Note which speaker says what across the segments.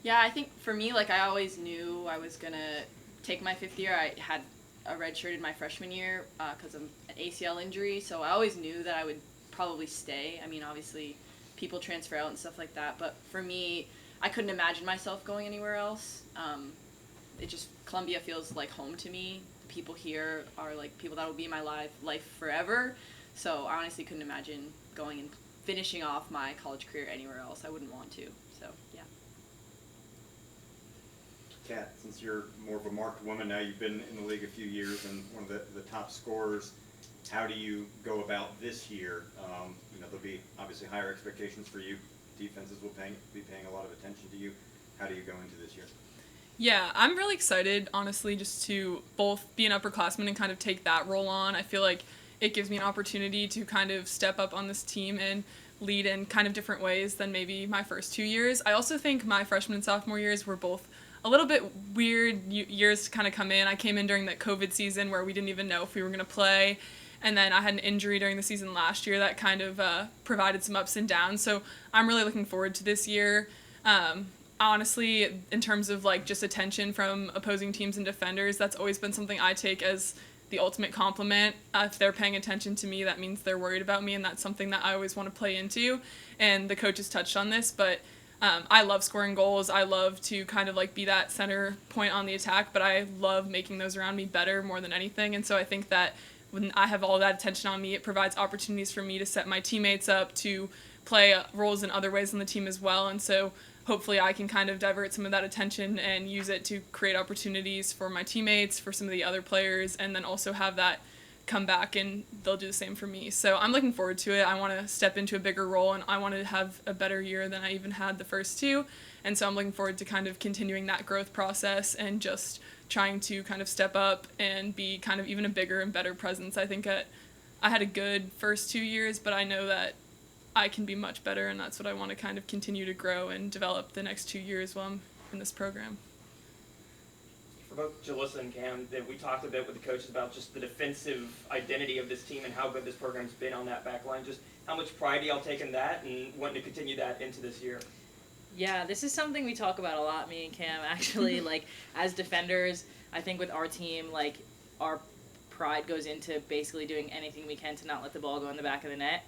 Speaker 1: Yeah, I think for me, like, I always knew I was going to take my fifth year. I had a redshirt in my freshman year because of an ACL injury, so I always knew that I would probably stay. I mean, obviously, people transfer out and stuff like that, but for me, I couldn't imagine myself going anywhere else. Columbia feels like home to me. The people here are, like, people that will be in my life forever, so I honestly couldn't imagine going and finishing off my college career anywhere else. I wouldn't want to, so, yeah.
Speaker 2: Kat, since you're more of a marked woman now, you've been in the league a few years and one of the top scorers. How do you go about this year? There'll be obviously higher expectations for you. Defenses will be paying a lot of attention to you. How do you go into this year?
Speaker 3: Yeah, I'm really excited, honestly, just to both be an upperclassman and kind of take that role on. I feel like it gives me an opportunity to kind of step up on this team and lead in kind of different ways than maybe my first 2 years. I also think my freshman and sophomore years were both a little bit weird years to kind of come in. I came in during that COVID season where we didn't even know if we were going to play. And then I had an injury during the season last year that kind of provided some ups and downs. So I'm really looking forward to this year. Honestly, in terms of like just attention from opposing teams and defenders, that's always been something I take as the ultimate compliment. If they're paying attention to me, that means they're worried about me, and that's something that I always want to play into. And the coaches touched on this, but I love scoring goals. I love to kind of like be that center point on the attack, but I love making those around me better more than anything. And so I think that when I have all that attention on me, it provides opportunities for me to set my teammates up to play roles in other ways on the team as well. And so hopefully I can kind of divert some of that attention and use it to create opportunities for my teammates, for some of the other players, and then also have that come back and they'll do the same for me. So I'm looking forward to it. I want to step into a bigger role, and I want to have a better year than I even had the first two. And so I'm looking forward to kind of continuing that growth process and just trying to kind of step up and be kind of even a bigger and better presence. I think I had a good first 2 years, but I know that I can be much better, and that's what I want to kind of continue to grow and develop the next 2 years while I'm in this program.
Speaker 4: For both Jyllissa and Cam, we talked a bit with the coaches about just the defensive identity of this team and how good this program's been on that back line. Just how much pride do y'all take in that and wanting to continue that into this year?
Speaker 5: Yeah, this is something we talk about a lot, me and Cam, actually. Like, as defenders, I think with our team, like, our pride goes into basically doing anything we can to not let the ball go in the back of the net.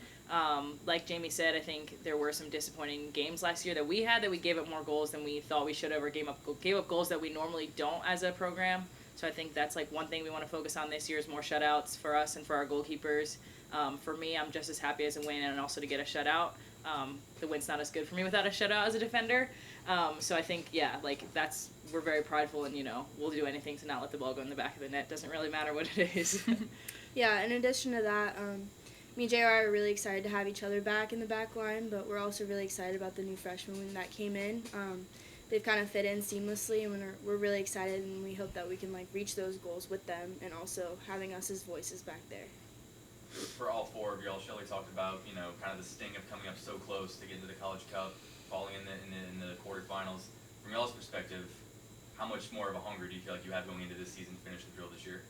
Speaker 5: Like Jamie said, I think there were some disappointing games last year that we gave up more goals than we thought we should have, or gave up goals that we normally don't as a program. So I think that's like one thing we want to focus on this year is more shutouts for us and for our goalkeepers. For me, I'm just as happy as a win and also to get a shutout. The win's not as good for me without a shutout as a defender. So I think, yeah, like we're very prideful, and, we'll do anything to not let the ball go in the back of the net. Doesn't really matter what it is.
Speaker 6: Yeah, in addition to that, me and JR are really excited to have each other back in the back line, but we're also really excited about the new freshmen that came in. They've kind of fit in seamlessly, and we're really excited, and we hope that we can reach those goals with them, and also having us as voices back there.
Speaker 7: For all four of y'all, Shelly talked about, kind of the sting of coming up so close to getting to the College Cup, falling in the quarterfinals. From y'all's perspective, how much more of a hunger do you feel like you have going into this season to finish the drill this year?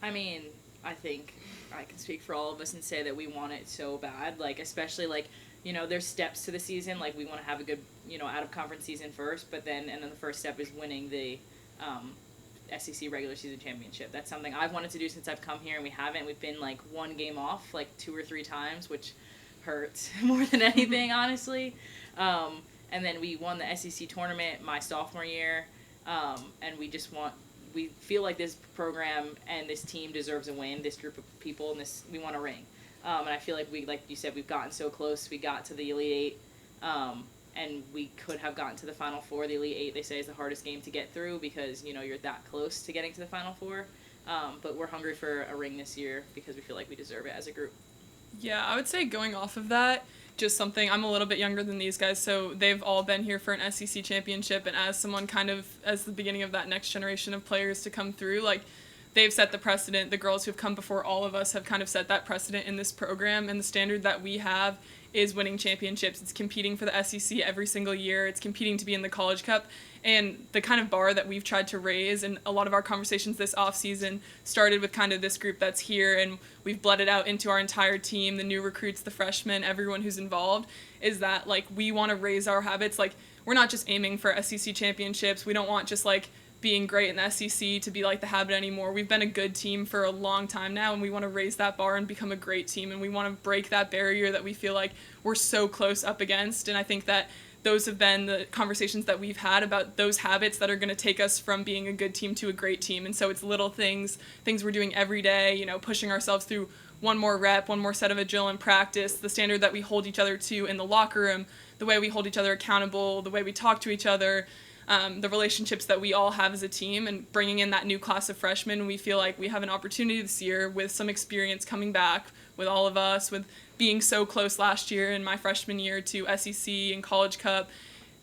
Speaker 5: I mean, I think I can speak for all of us and say that we want it so bad, especially there's steps to the season. We want to have a good, out-of-conference season first, and then the first step is winning the SEC regular season championship. That's something I've wanted to do since I've come here, and we haven't. We've been, one game off, 2 or 3 times, which hurts more than anything, honestly. And then we won the SEC tournament my sophomore year, and we feel like this program and this team deserves a win, this group of people, and we want a ring. And I feel like you said, we've gotten so close. We got to the Elite 8, and we could have gotten to the Final Four. The Elite 8, they say, is the hardest game to get through because, you're that close to getting to the Final Four. But we're hungry for a ring this year because we feel like we deserve it as a group.
Speaker 3: Yeah, I would say going off of that, just something, I'm a little bit younger than these guys, so they've all been here for an SEC championship, and as someone as the beginning of that next generation of players to come through, they've set the precedent. The girls who've come before all of us have kind of set that precedent in this program, and the standard that we have is winning championships. It's competing for the SEC every single year. It's competing to be in the College Cup. And the kind of bar that we've tried to raise, and a lot of our conversations this offseason started with kind of this group that's here, and we've bled it out into our entire team, the new recruits, the freshmen, everyone who's involved, is that, we want to raise our habits. we're not just aiming for SEC championships. We don't want just like being great in the SEC to be like the habit anymore. We've been a good team for a long time now, and we want to raise that bar and become a great team, and we want to break that barrier that we feel like we're so close up against. And I think that those have been the conversations that we've had about those habits that are going to take us from being a good team to a great team. And so it's little things we're doing every day, you know, pushing ourselves through one more rep, one more set of a drill in practice, the standard that we hold each other to in the locker room, the way we hold each other accountable, the way we talk to each other, the relationships that we all have as a team, and bringing in that new class of freshmen. We feel like we have an opportunity this year with some experience coming back with all of us, with being so close last year in my freshman year to SEC and College Cup,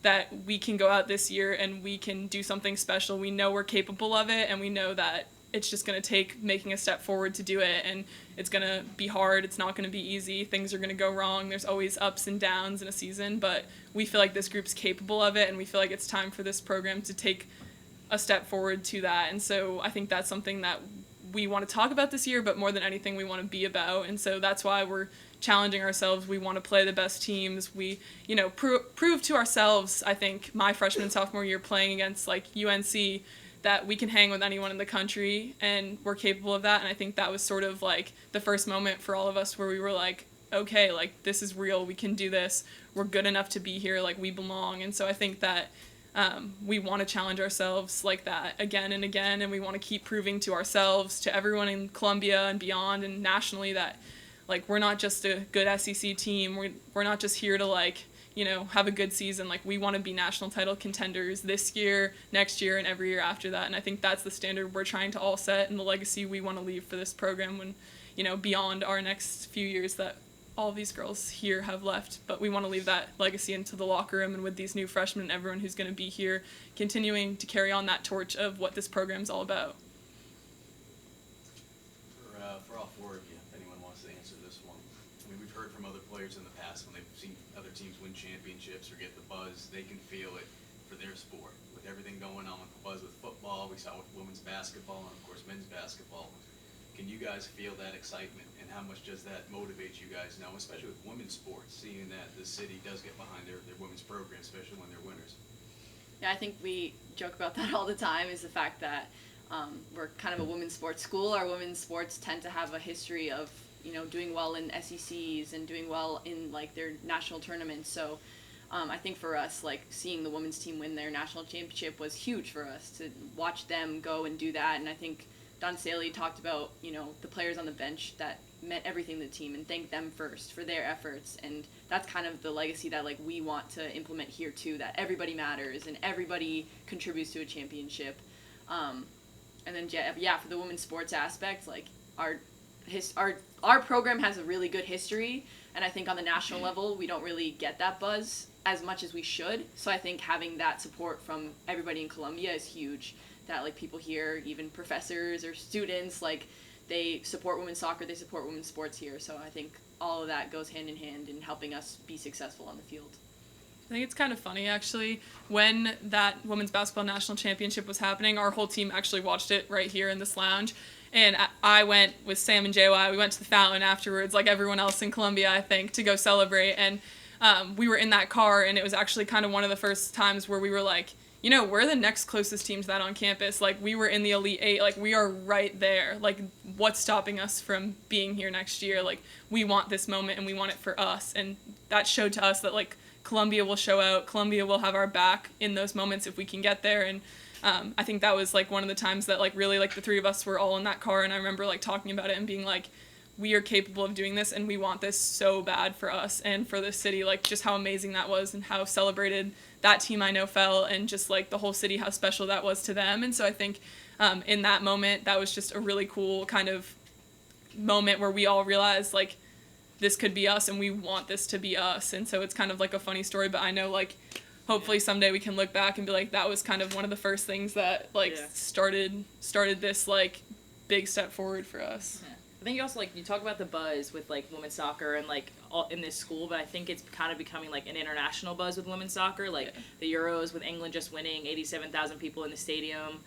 Speaker 3: that we can go out this year and we can do something special. We know we're capable of it, and we know that it's just going to take making a step forward to do it, and it's going to be hard. It's not going to be easy. Things are going to go wrong. There's always ups and downs in a season, but we feel like this group's capable of it, and we feel like it's time for this program to take a step forward to that. And so I think that's something that we want to talk about this year, but more than anything, we want to be about. And so that's why we're challenging ourselves. We want to play the best teams. We, you know, prove to ourselves, I think, my freshman and sophomore year playing against like UNC, that we can hang with anyone in the country, and we're capable of that. And I think that was sort of like the first moment for all of us where we were like, okay, like this is real, we can do this, we're good enough to be here, like we belong. And so I think that we want to challenge ourselves like that again and again, and we want to keep proving to ourselves, to everyone in Columbia and beyond and nationally, that like we're not just a good SEC team, we're not just here to like, you know, have a good season. Like we want to be national title contenders this year, next year, and every year after that. And I think that's the standard we're trying to all set, and the legacy we want to leave for this program when, you know, beyond our next few years that all of these girls here have left. But we want to leave that legacy into the locker room and with these new freshmen and everyone who's going to be here, continuing to carry on that torch of what this program's all about.
Speaker 8: For all four of you, if anyone wants to answer this one. I mean, we've heard from other players in the past when they've seen other teams win championships or get the buzz, they can feel it for their sport. With everything going on with the buzz with football, we saw with women's basketball and of course men's basketball. Can you guys feel that excitement, and how much does that motivate you guys now, especially with women's sports, seeing that the city does get behind their women's program, especially when they're winners?
Speaker 1: Yeah, I think we joke about that all the time, is the fact that we're kind of a women's sports school. Our women's sports tend to have a history of, you know, doing well in SECs and doing well in like their national tournaments. So I think for us, like seeing the women's team win their national championship was huge for us to watch them go and do that. And I think Don Staley talked about, you know, the players on the bench that meant everything to the team, and thanked them first for their efforts. And that's kind of the legacy that like we want to implement here too, that everybody matters and everybody contributes to a championship. And then yeah, for the women's sports aspect, like our program has a really good history, and I think on the national level we don't really get that buzz as much as we should. So I think having that support from everybody in Columbia is huge, that like people here, even professors or students, like they support women's soccer, they support women's sports here. So I think all of that goes hand in hand in helping us be successful on the field.
Speaker 3: I think it's kind of funny, actually, when that women's basketball national championship was happening, our whole team actually watched it right here in this lounge. And I went with Sam and JY. We went to the fountain afterwards, like everyone else in Columbia, I think, to go celebrate. And we were in that car, and it was actually kind of one of the first times where we were like, you know, we're the next closest team to that on campus. Like, we were in the Elite Eight. Like, we are right there. Like, what's stopping us from being here next year? Like, we want this moment, and we want it for us. And that showed to us that, like, Columbia will show out. Columbia will have our back in those moments if we can get there. And I think that was, like, one of the times that, like, really, like, the three of us were all in that car. And I remember, like, talking about it and being like, we are capable of doing this, and we want this so bad for us and for this city. Like, just how amazing that was and how celebrated that team I know felt, and just, like, the whole city, how special that was to them. And so I think in that moment, that was just a really cool kind of moment where we all realized, like, this could be us, and we want this to be us. And so it's kind of like a funny story, but I know, like, hopefully someday we can look back and be like, that was kind of one of the first things that, like, started this, like, big step forward for us.
Speaker 5: Yeah. I think you also, like, you talk about the buzz with, like, women's soccer and, like, all in this school, but I think it's kind of becoming, like, an international buzz with women's soccer. Like, the Euros with England just winning, 87,000 people in the stadium.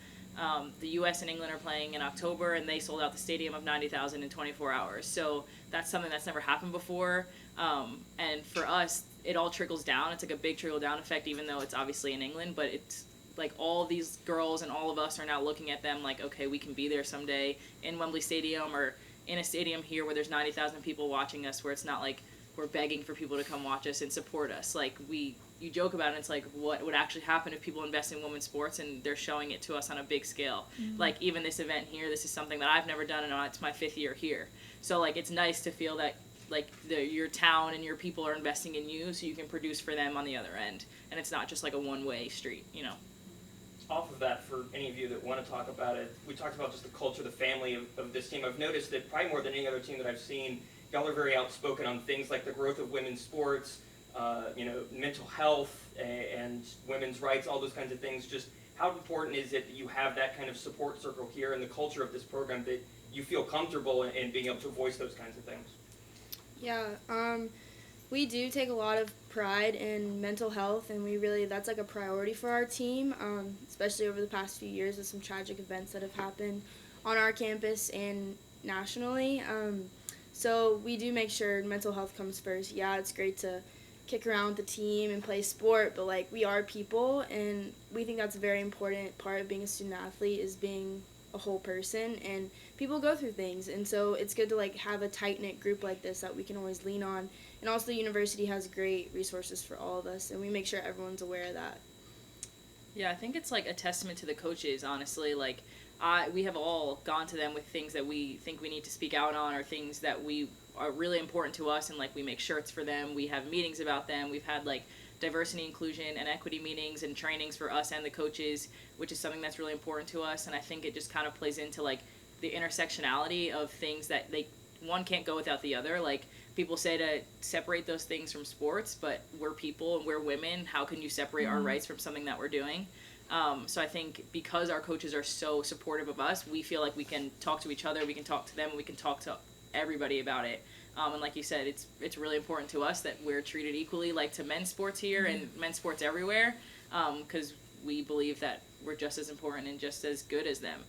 Speaker 5: The U.S. and England are playing in October, and they sold out the stadium of 90,000 in 24 hours. So that's something that's never happened before. And for us, it all trickles down. It's like a big trickle down effect, even though it's obviously in England, but it's like all these girls and all of us are now looking at them like, okay, we can be there someday in Wembley Stadium or in a stadium here where there's 90,000 people watching us, where it's not like we're begging for people to come watch us and support us. Like, you joke about it, and it's like, what would actually happen if people invest in women's sports, and they're showing it to us on a big scale. Like, even this event here, this is something that I've never done, and it's my 5th year here. So, like, it's nice to feel that, like, your town and your people are investing in you so you can produce for them on the other end. And it's not just, like, a one-way street, you know.
Speaker 4: Off of that, for any of you that want to talk about it, we talked about just the culture, the family of this team. I've noticed that probably more than any other team that I've seen, y'all are very outspoken on things like the growth of women's sports, mental health and women's rights, all those kinds of things. Just how important is it that you have that kind of support circle here and the culture of this program that you feel comfortable in being able to voice those kinds of things?
Speaker 6: Yeah, we do take a lot of pride in mental health, and that's like a priority for our team, especially over the past few years with some tragic events that have happened on our campus and nationally. So we do make sure mental health comes first. Yeah, it's great to kick around with the team and play sport, but like, we are people, and we think that's a very important part of being a student athlete, is being a whole person, and people go through things, and so it's good to like have a tight-knit group like this that we can always lean on. And also the university has great resources for all of us, and we make sure everyone's aware of that.
Speaker 5: Yeah, I think it's like a testament to the coaches, honestly. Like, we have all gone to them with things that we think we need to speak out on, or things that we are really important to us, and like, we make shirts for them, we have meetings about them, we've had like diversity, inclusion, and equity meetings and trainings for us and the coaches, which is something that's really important to us. And I think it just kind of plays into like the intersectionality of things that one can't go without the other. Like, people say to separate those things from sports, but we're people and we're women. How can you separate our rights from something that we're doing? So I think because our coaches are so supportive of us, we feel like we can talk to each other, we can talk to them, we can talk to everybody about it. And like you said, it's really important to us that we're treated equally, like to men's sports here and men's sports everywhere, because we believe that we're just as important and just as good as them.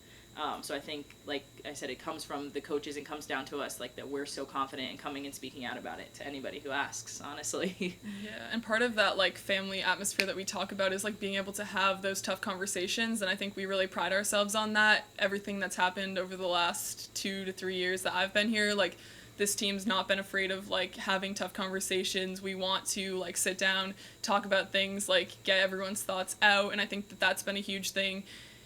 Speaker 5: So I think, like I said, it comes from the coaches and comes down to us, like, that we're so confident in coming and speaking out about it to anybody who asks, honestly.
Speaker 3: Yeah, and part of that, like, family atmosphere that we talk about is, like, being able to have those tough conversations, and I think we really pride ourselves on that. Everything that's happened over the last 2 to 3 years that I've been here, like, this team's not been afraid of, like, having tough conversations. We want to, like, sit down, talk about things, like, get everyone's thoughts out, and I think that that's been a huge thing.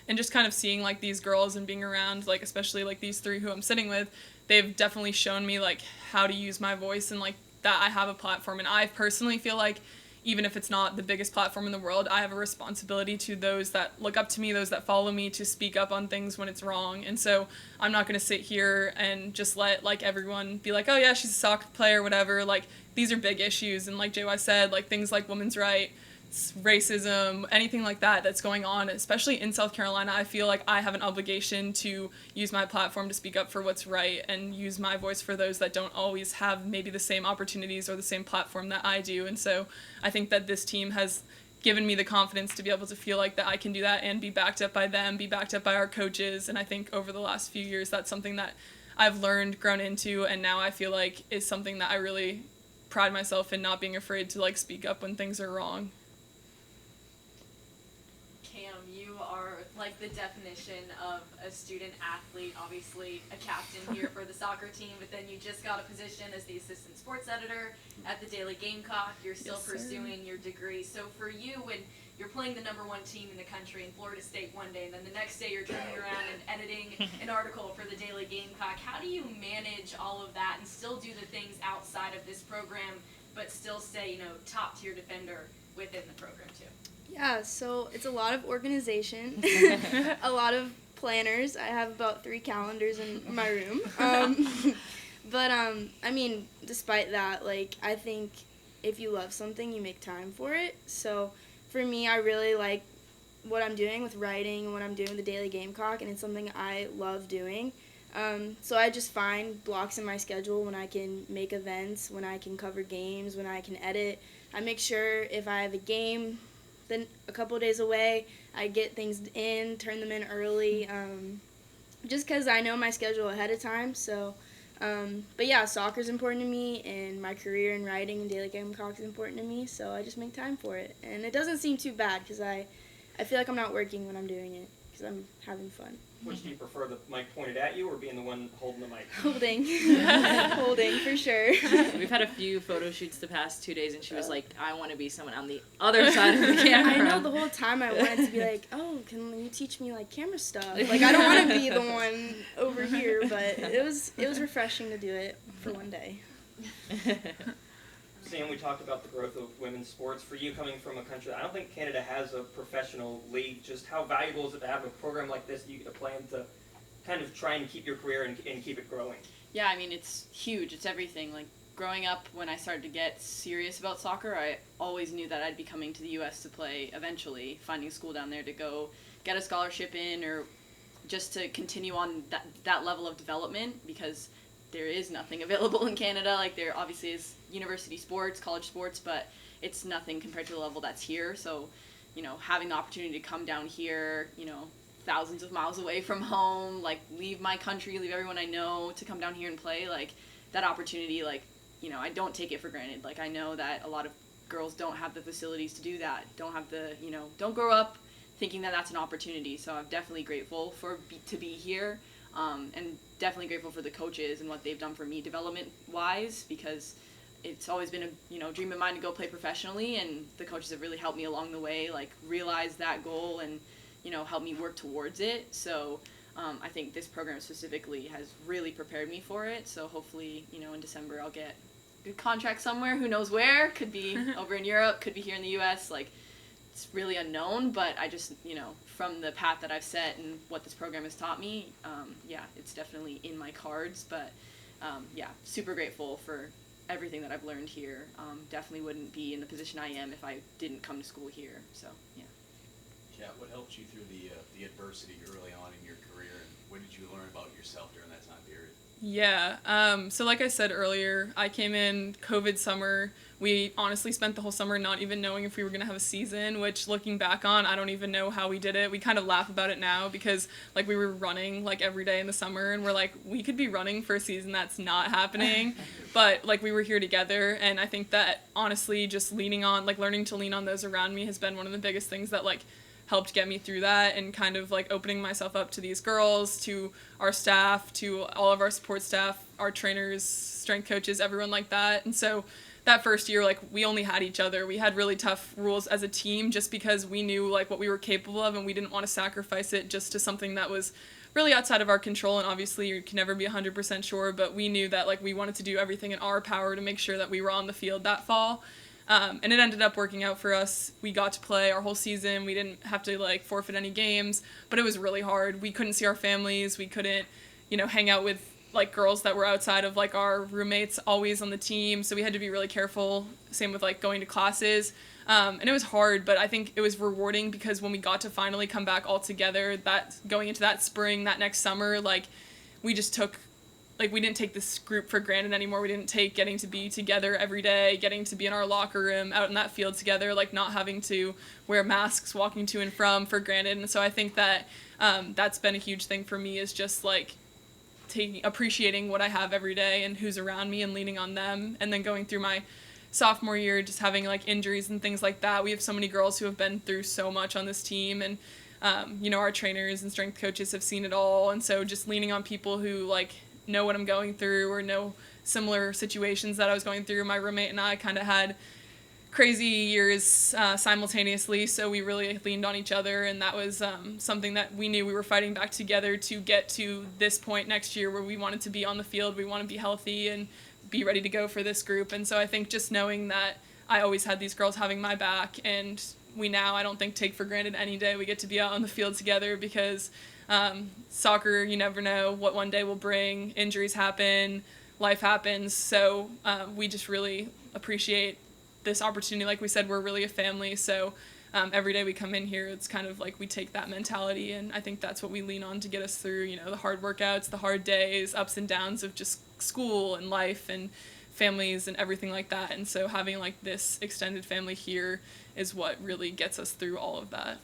Speaker 3: And just kind of seeing, like, these girls and being around, like, especially, like, these 3 who I'm sitting with, they've definitely shown me, like, how to use my voice and, like, that I have a platform. And I personally feel like even if it's not the biggest platform in the world, I have a responsibility to those that look up to me, those that follow me, to speak up on things when it's wrong. And so I'm not going to sit here and just let, like, everyone be like, oh, yeah, she's a soccer player, whatever. Like, these are big issues. And like JY said, like, things like women's rights, racism, anything like that that's going on, especially in South Carolina, I feel like I have an obligation to use my platform to speak up for what's right and use my voice for those that don't always have maybe the same opportunities or the same platform that I do. And so I think that this team has given me the confidence to be able to feel like that I can do that and be backed up by them, be backed up by our coaches. And I think over the last few years, that's something that I've learned, grown into, and now I feel like is something that I really pride myself in, not being afraid to, like, speak up when things are wrong.
Speaker 1: Like the definition of a student athlete, obviously a captain here for the soccer team, but then you just got a position as the assistant sports editor at the Daily Gamecock. You're still pursuing your degree. So for you, when you're playing the #1 team in the country in Florida State one day, and then the next day you're turning around and editing an article for the Daily Gamecock, how do you manage all of that and still do the things outside of this program, but still stay, top tier defender within the program too?
Speaker 6: Yeah, so it's a lot of organization, a lot of planners. I have about 3 calendars in my room. But I mean, despite that, like, I think if you love something, you make time for it. So for me, I really like what I'm doing with writing and what I'm doing with the Daily Gamecock, and it's something I love doing. So I just find blocks in my schedule when I can make events, when I can cover games, when I can edit. I make sure if I have a game then a couple of days away, I get things in, turn them in early, just because I know my schedule ahead of time. So But yeah, soccer's important to me, and my career in writing and Daily Gamecocks is important to me, so I just make time for it. And it doesn't seem too bad because I feel like I'm not working when I'm doing it because I'm having fun.
Speaker 4: Which do you prefer, the mic pointed at you or being the one holding the mic?
Speaker 6: Holding. Holding, for sure.
Speaker 5: We've had a few photo shoots the past 2 days, and she was like, I want to be someone on the other side of the camera.
Speaker 6: I know, the whole time I wanted to be like, oh, can you teach me, like, camera stuff? Like, I don't want to be the one over here, but it was refreshing to do it for one day.
Speaker 4: Sam, we talked about the growth of women's sports. For you, coming from a country, I don't think Canada has a professional league. Just how valuable is it to have a program like this? You get a plan to kind of try and keep your career and keep it growing.
Speaker 1: Yeah, I mean, it's huge. It's everything. Like, growing up, when I started to get serious about soccer, I always knew that I'd be coming to the U.S. to play eventually, finding a school down there to go get a scholarship in, or just to continue on that level of development, because there is nothing available in Canada. Like, there obviously is university sports, college sports, but it's nothing compared to the level that's here. So, you know, having the opportunity to come down here, you know, thousands of miles away from home, like, leave my country, leave everyone I know to come down here and play, like, that opportunity, like, you know, I don't take it for granted. Like, I know that a lot of girls don't have the facilities to do that, don't have the, you know, don't grow up thinking that that's an opportunity. So I'm definitely grateful to be here, and definitely grateful for the coaches and what they've done for me development-wise, because it's always been a, you know, dream of mine to go play professionally, and the coaches have really helped me along the way, like, realize that goal and, you know, help me work towards it. So I think this program specifically has really prepared me for it. So hopefully, you know, in December I'll get a good contract somewhere. Who knows where? Could be over in Europe, could be here in the U.S. Like, it's really unknown, but I just, you know, from the path that I've set and what this program has taught me, yeah, it's definitely in my cards. But yeah, super grateful for everything that I've learned here. Definitely wouldn't be in the position I am if I didn't come to school here. So yeah.
Speaker 8: Yeah, what helped you through the adversity early on in your career, and what did you learn about yourself during that time period?
Speaker 3: Yeah, so like I said earlier, I came in COVID summer. We honestly spent the whole summer not even knowing if we were going to have a season, which, looking back on, I don't even know how we did it. We kind of laugh about it now because, like, we were running, like, every day in the summer, and we're like, we could be running for a season that's not happening. But, like, we were here together, and I think that, honestly, just learning to lean on those around me has been one of the biggest things that, like, helped get me through that, and kind of, like, opening myself up to these girls, to our staff, to all of our support staff, our trainers, strength coaches, everyone like that. And so that first year, like, we only had each other. We had really tough rules as a team just because we knew, like, what we were capable of, and we didn't want to sacrifice it just to something that was really outside of our control. And obviously you can never be 100% sure, but we knew that, like, we wanted to do everything in our power to make sure that we were on the field that fall. And it ended up working out for us. We got to play our whole season. We didn't have to, like, forfeit any games, but it was really hard. We couldn't see our families. We couldn't, you know, hang out with, like, girls that were outside of, like, our roommates always on the team. So we had to be really careful. Same with, like, going to classes. And it was hard, but I think it was rewarding because when we got to finally come back all together, that going into that spring, that next summer, like, we just took, like, we didn't take this group for granted anymore. We didn't take getting to be together every day, getting to be in our locker room, out in that field together, like, not having to wear masks walking to and from for granted. And so I think that that's been a huge thing for me, is just, like, appreciating what I have every day and who's around me and leaning on them. And then going through my sophomore year, just having, like, injuries and things like that. We have so many girls who have been through so much on this team, and you know, our trainers and strength coaches have seen it all. And so just leaning on people who, like, know what I'm going through or know similar situations that I was going through. My roommate and I kind of had crazy years simultaneously, so we really leaned on each other, and that was something that we knew we were fighting back together to get to this point next year where we wanted to be on the field, we want to be healthy and be ready to go for this group. And so I think just knowing that I always had these girls having my back, and we now, I don't think, take for granted any day we get to be out on the field together, because soccer, you never know what one day will bring. Injuries happen, life happens, so we just really appreciate this opportunity. Like we said, we're really a family, so every day we come in here, it's kind of like we take that mentality, and I think that's what we lean on to get us through, you know, the hard workouts, the hard days, ups and downs of just school and life and families and everything like that. And so having, like, this extended family here is what really gets us through all of that.